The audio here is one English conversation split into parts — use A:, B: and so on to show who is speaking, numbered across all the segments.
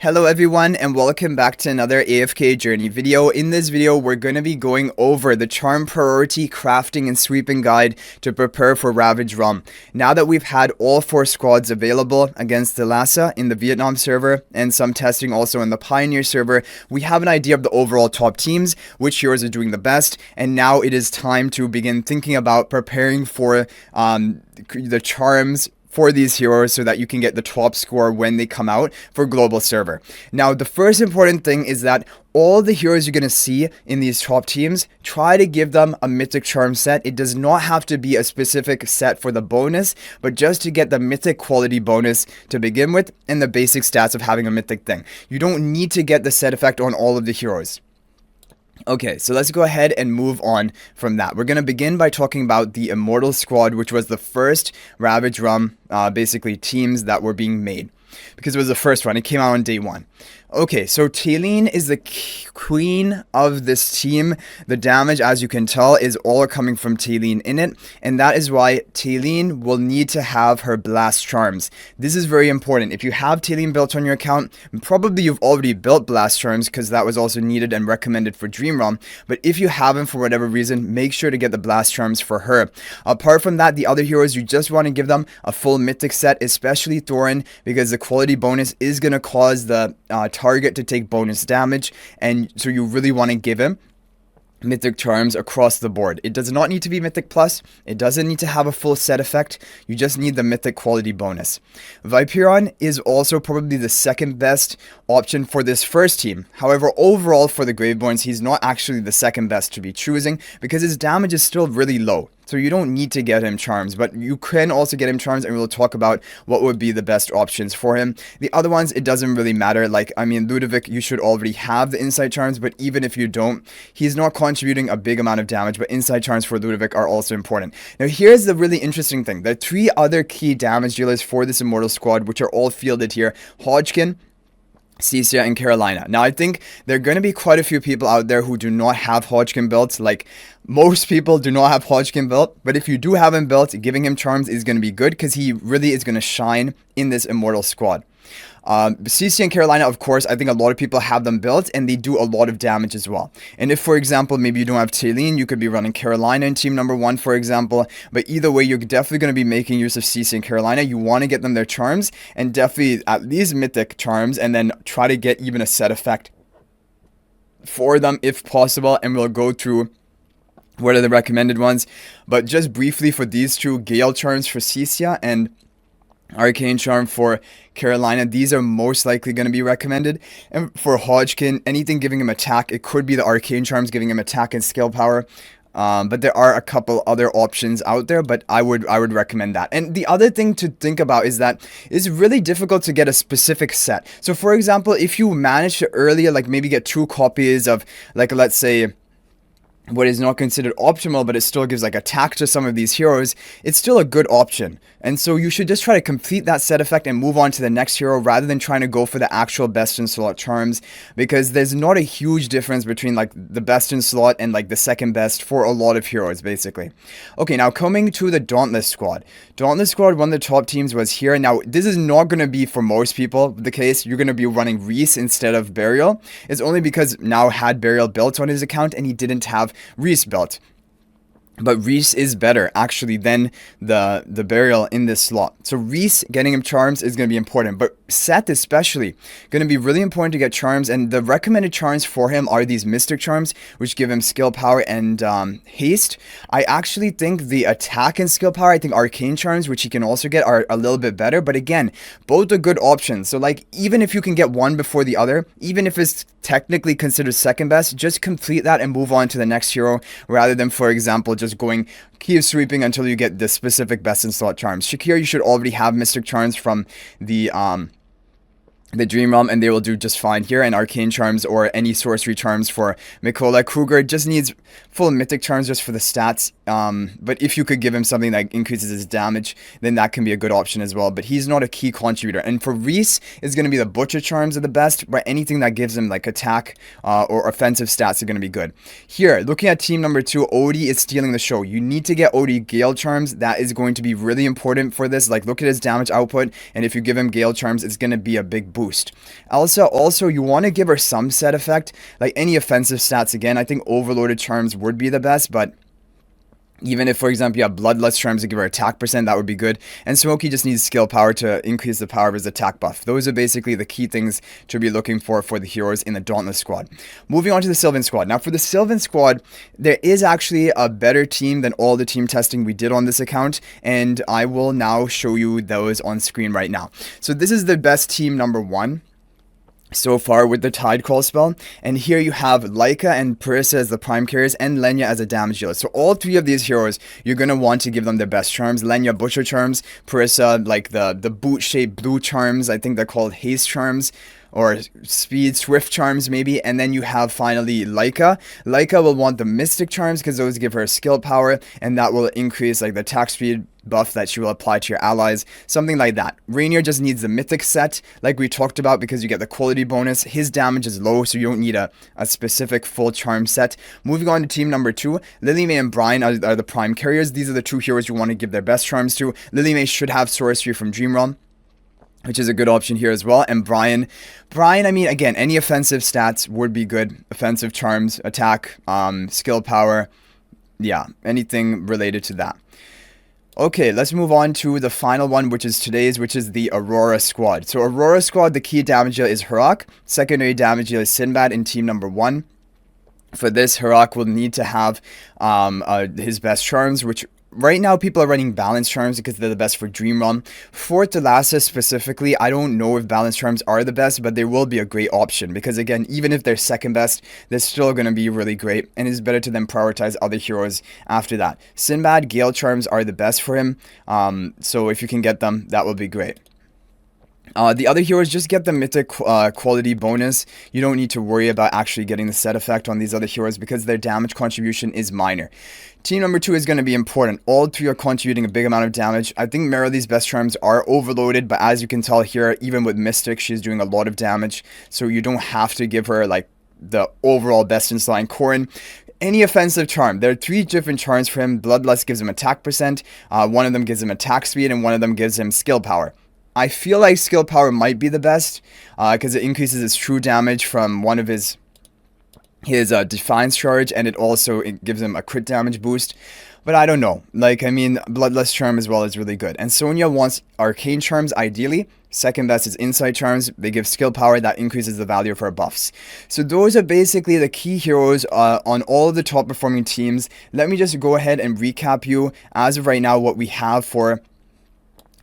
A: Hello everyone and welcome back to another AFK journey video. In this video we're going to be going over the charm priority crafting and sweeping guide to prepare for Ravaged Realm. Now that we've had all 4 squads available against THALASSA in the Vietnam server and some testing also in the Pioneer server, we have an idea of the overall top teams, which heroes are doing the best, and now it is time to begin thinking about preparing for the charms for these heroes so that you can get the top score when they come out for global server. Now, the first important thing is that all the heroes you're going to see in these top teams, try to give them a mythic charm set. It does not have to be a specific set for the bonus, but just to get the mythic quality bonus to begin with and the basic stats of having a mythic thing. You don't need to get the set effect on all of the heroes. Okay, so let's go ahead and move on from that. We're going to begin by talking about the Immortal squad, which was the first Ravaged Realm, basically teams that were being made. Because it was the first one, it came out on day 1. Okay, so Talene is the queen of this team. The damage, as you can tell, is all coming from Talene in it. And that is why Talene will need to have her blast charms. This is very important. If you have Talene built on your account, probably you've already built blast charms because that was also needed and recommended for Dream Realm. But if you haven't for whatever reason, make sure to get the blast charms for her. Apart from that, the other heroes, you just want to give them a full mythic set, especially Thorin, because the quality bonus is going to cause the target to take bonus damage, and so you really want to give him mythic charms across the board. It does not need to be mythic plus, it doesn't need to have a full set effect, you just need the mythic quality bonus. Viperon is also probably the second best option for this first team. However, overall for the Graveborns, he's not actually the second best to be choosing because his damage is still really low. So you don't need to get him charms, but you can also get him charms, and we'll talk about what would be the best options for him. The other ones, it doesn't really matter. Like, I mean, Ludovic, you should already have the insight charms, but even if you don't, he's not contributing a big amount of damage, but insight charms for Ludovic are also important. Now, here's the really interesting thing. There are 3 other key damage dealers for this Immortal squad, which are all fielded here. Hodgkin, Cecia, and Carolina. Now, I think there are going to be quite a few people out there who do not have Hodgkin built. Like, most people do not have Hodgkin built, but if you do have him built, giving him charms is going to be good because he really is going to shine in this Immortal squad. Cecia and Carolina, of course, I think a lot of people have them built and they do a lot of damage as well. And if, for example, maybe you don't have Talene, you could be running Carolina in team number 1, for example. But either way, you're definitely going to be making use of Cecia and Carolina. You want to get them their charms and definitely at least mythic charms, and then try to get even a set effect for them if possible. And we'll go through what are the recommended ones. But just briefly for these 2, Gale charms for Cecia and Arcane Charm for Carolina, these are most likely going to be recommended. And for Hodgkin, anything giving him attack, it could be the Arcane Charms giving him attack and skill power. But there are a couple other options out there, but I would recommend that. And the other thing to think about is that it's really difficult to get a specific set. So for example, if you manage to earlier, like maybe get 2 copies of, like, let's say, what is not considered optimal, but it still gives like attack to some of these heroes, it's still a good option. And so you should just try to complete that set effect and move on to the next hero rather than trying to go for the actual best in slot charms, because there's not a huge difference between like the best in slot and like the second best for a lot of heroes basically. Okay, now coming to the Dauntless squad. Dauntless squad, one of the top teams was here. Now this is not going to be for most people the case. You're going to be running Reese instead of Burial. It's only because now had Burial built on his account and he didn't have Reese built. But Reese is better, actually, than the Burial in this slot. So Reese, getting him charms is going to be important. But Seth especially, going to be really important to get charms. And the recommended charms for him are these Mystic Charms, which give him skill power and haste. I actually think the attack and skill power, I think Arcane Charms, which he can also get, are a little bit better. But again, both are good options. So like, even if you can get one before the other, even if it's technically considered second best, just complete that and move on to the next hero, rather than, for example, just going keep sweeping until you get the specific best in slot charms. Shakir, you should already have Mystic Charms from the Dream Realm, and they will do just fine here. And Arcane Charms or any Sorcery Charms for Mikola. Kruger just needs full Mythic Charms just for the stats. But if you could give him something that increases his damage, then that can be a good option as well. But he's not a key contributor. And for Reese, is going to be the Butcher Charms are the best, but anything that gives him like attack or offensive stats are going to be good. Here, looking at team number 2, Odie is stealing the show. You need to get Odie Gale Charms. That is going to be really important for this. Like, look at his damage output, and if you give him Gale Charms, it's going to be a big boost. Elsa, also, you want to give her some set effect, like any offensive stats. Again, I think overloaded charms would be the best, but even if, for example, you have Bloodlust Charms to give her attack percent, that would be good. And Smokey just needs skill power to increase the power of his attack buff. Those are basically the key things to be looking for the heroes in the Dauntless squad. Moving on to the Sylvan squad. Now, for the Sylvan squad, there is actually a better team than all the team testing we did on this account, and I will now show you those on screen right now. So this is the best team number 1 so far with the Tide Call spell, and here you have Laika and Parissa as the prime carriers and Lenya as a damage dealer. So all 3 of these heroes, you're going to want to give them their best charms. Lenya, Butcher charms. Parissa, like the boot shaped blue charms. I think they're called haste charms, or speed swift charms maybe. And then you have finally Laika. Laika will want the mystic charms because those give her skill power, and that will increase like the attack speed buff that she will apply to your allies, something like that. Rainier just needs the mythic set like we talked about, because you get the quality bonus. His damage is low, so you don't need a specific full charm set. Moving on to team number 2, Lily May and Brian are the prime carriers. These are the 2 heroes you want to give their best charms to. Lily May should have sorcery from Dream Realm, which is a good option here as well. And Brian, I mean, again, any offensive stats would be good. Offensive charms, attack, skill power, yeah, anything related to that. Okay, let's move on to the final one, which is today's, which is the Aurora squad. So Aurora squad, the key damage dealer is Harak. Secondary damage dealer is Sinbad in team number 1. For this, Harak will need to have his best charms, which right now people are running balance charms because they're the best for Dream Realm. For THALASSA specifically, I don't know if balance charms are the best, but they will be a great option because, again, even if they're second best, they're still going to be really great, and it's better to then prioritize other heroes after that. Sinbad, Gale charms are the best for him, so if you can get them, that will be great. The other heroes, just get the mythic quality bonus. You don't need to worry about actually getting the set effect on these other heroes because their damage contribution is minor. Team number 2 is going to be important. All 3 are contributing a big amount of damage. I think Marilee's best charms are overloaded, but as you can tell here, even with Mystic, she's doing a lot of damage, so you don't have to give her like the overall best in slot. Corrin, any offensive charm. There are 3 different charms for him. Bloodlust gives him attack percent, one of them gives him attack speed, and one of them gives him skill power. I feel like skill power might be the best because it increases his true damage from one of his Defiance charge, and it gives him a crit damage boost. But I don't know. Like, I mean, Bloodlust Charm as well is really good. And Sonya wants Arcane Charms ideally. Second best is Insight Charms. They give skill power that increases the value of her buffs. So those are basically the key heroes on all of the top performing teams. Let me just go ahead and recap you as of right now what we have for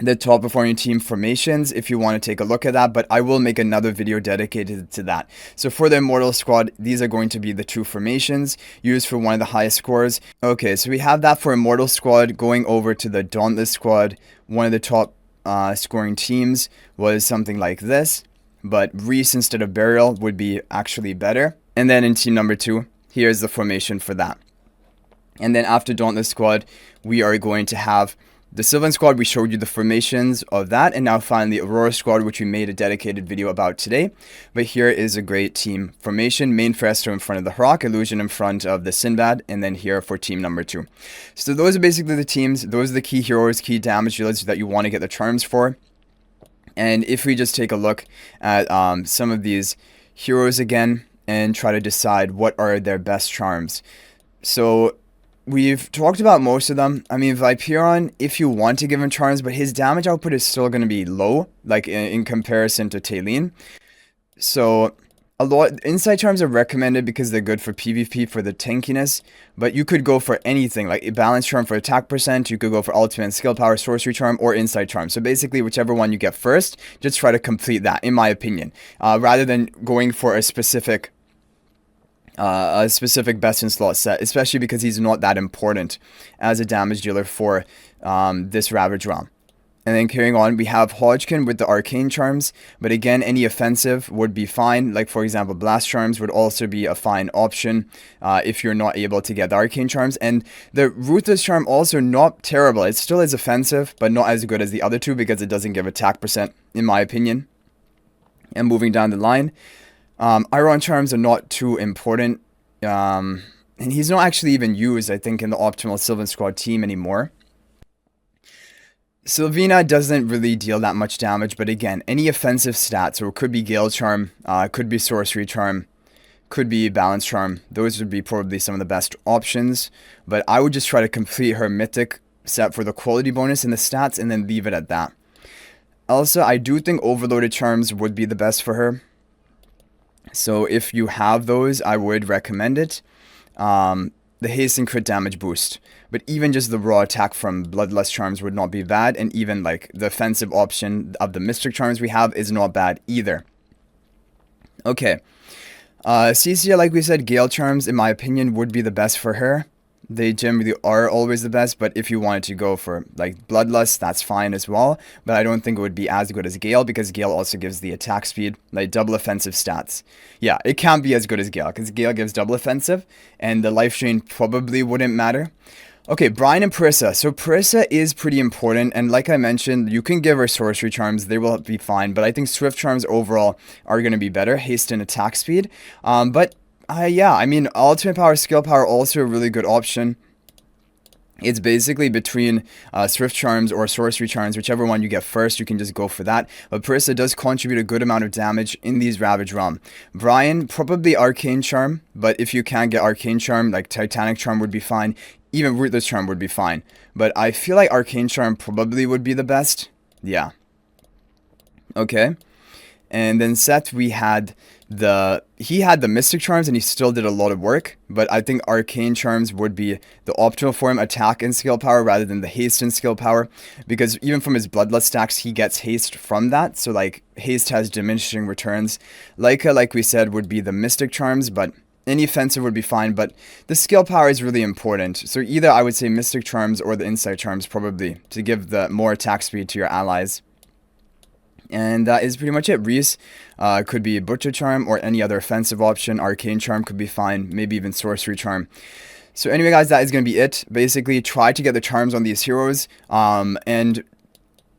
A: the top performing team formations if you want to take a look at that, but I will make another video dedicated to that. So for the Immortal squad, these are going to be the 2 formations used for one of the highest scores. Okay, so we have that for Immortal squad. Going over to the Dauntless squad, one of the top scoring teams was something like this, but Reese instead of Burial would be actually better. And then in team number 2, here's the formation for that. And then after Dauntless squad, we are going to have the Sylvan squad. We showed you the formations of that, and now finally Aurora squad, which we made a dedicated video about today. But here is a great team formation. Main Festo in front of the Harak, Illusion in front of the Sinbad, and then here for team number 2. So those are basically the teams. Those are the key heroes, key damage dealers that you want to get the charms for. And if we just take a look at some of these heroes again and try to decide what are their best charms. So we've talked about most of them. I mean, Viperon, if you want to give him charms, but his damage output is still going to be low, like in comparison to Taylene. So a lot Insight Charms are recommended because they're good for PvP for the tankiness, but you could go for anything, like a Balance Charm for attack percent, you could go for Ultimate and Skill Power, Sorcery Charm, or Insight Charm. So basically, whichever one you get first, just try to complete that, in my opinion, rather than going for a specific best in slot set, especially because he's not that important as a damage dealer for this Ravaged Realm. And then carrying on, we have Hodgkin with the Arcane Charms, but again, any offensive would be fine. Like, for example, Blast Charms would also be a fine option if you're not able to get the Arcane Charms. And the Ruthless Charm also not terrible. It still is offensive, but not as good as the other 2 because it doesn't give attack percent, in my opinion. And moving down the line, Iron Charms are not too important, and he's not actually even used, I think, in the optimal Sylvan squad team anymore. Sylvina doesn't really deal that much damage, but again, any offensive stats, so it could be Gale Charm, could be Sorcery Charm, could be Balance Charm. Those would be probably some of the best options, but I would just try to complete her Mythic set for the quality bonus and the stats and then leave it at that. Also, I do think Overloaded Charms would be the best for her. So if you have those, I would recommend it. The haste and crit damage boost. But even just the raw attack from Bloodlust Charms would not be bad. And even like the offensive option of the Mystic Charms we have is not bad either. Okay. CC, like we said, Gale Charms, in my opinion, would be the best for her. They generally are always the best, but if you wanted to go for like Bloodlust, that's fine as well. But I don't think it would be as good as Gale, because Gale also gives the attack speed, like double offensive stats. Yeah, it can't be as good as Gale, because Gale gives double offensive, and the life drain probably wouldn't matter. Okay, Brian and Parissa. So Parissa is pretty important, and like I mentioned, you can give her Sorcery Charms, they will be fine, but I think Swift Charms overall are going to be better, haste and attack speed. Yeah, I mean, Ultimate Power, Skill Power, also a really good option. It's basically between Swift Charms or Sorcery Charms, whichever one you get first, you can just go for that. But Parissa does contribute a good amount of damage in these Ravaged Realm. Brian, probably Arcane Charm, but if you can't get Arcane Charm, like Titanic Charm would be fine. Even Rootless Charm would be fine. But I feel like Arcane Charm probably would be the best. Yeah. Okay. And then Seth, he had the Mystic Charms and he still did a lot of work, but I think Arcane Charms would be the optimal for him, attack and skill power rather than the haste and skill power, because even from his Bloodlust stacks, he gets haste from that, so like haste has diminishing returns. Leica, like we said, would be the Mystic Charms, but any offensive would be fine, but the skill power is really important, so either I would say Mystic Charms or the Insight Charms probably, to give the more attack speed to your allies. And that is pretty much it. Reese could be Butcher Charm or any other offensive option. Arcane Charm could be fine. Maybe even Sorcery Charm. So anyway, guys, that is going to be it. Basically, try to get the charms on these heroes. And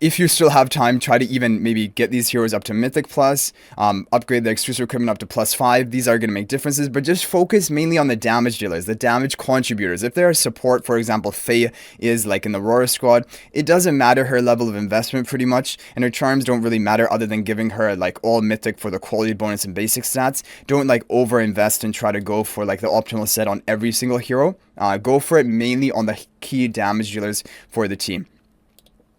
A: if you still have time, try to even maybe get these heroes up to Mythic Plus, upgrade the exclusive equipment up to +5. These are going to make differences, but just focus mainly on the damage dealers, the damage contributors. If they're a support, for example, Faye is like in the Aurora squad, it doesn't matter her level of investment pretty much, and her charms don't really matter other than giving her like all Mythic for the quality bonus and basic stats. Don't like over invest and try to go for like the optimal set on every single hero. Go for it mainly on the key damage dealers for the team.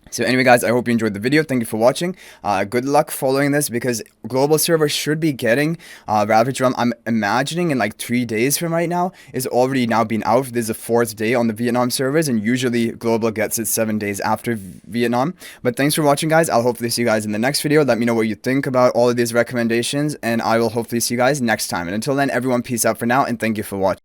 A: So anyway, guys, I hope you enjoyed the video. Thank you for watching. Good luck following this, because global server should be getting Ravaged Realm. I'm imagining in like 3 days from right now. It's already now been out. This is the 4th day on the Vietnam servers, and usually global gets it 7 days after Vietnam. But thanks for watching, guys. I'll hopefully see you guys in the next video. Let me know what you think about all of these recommendations, and I will hopefully see you guys next time. And until then, everyone, peace out for now, and thank you for watching.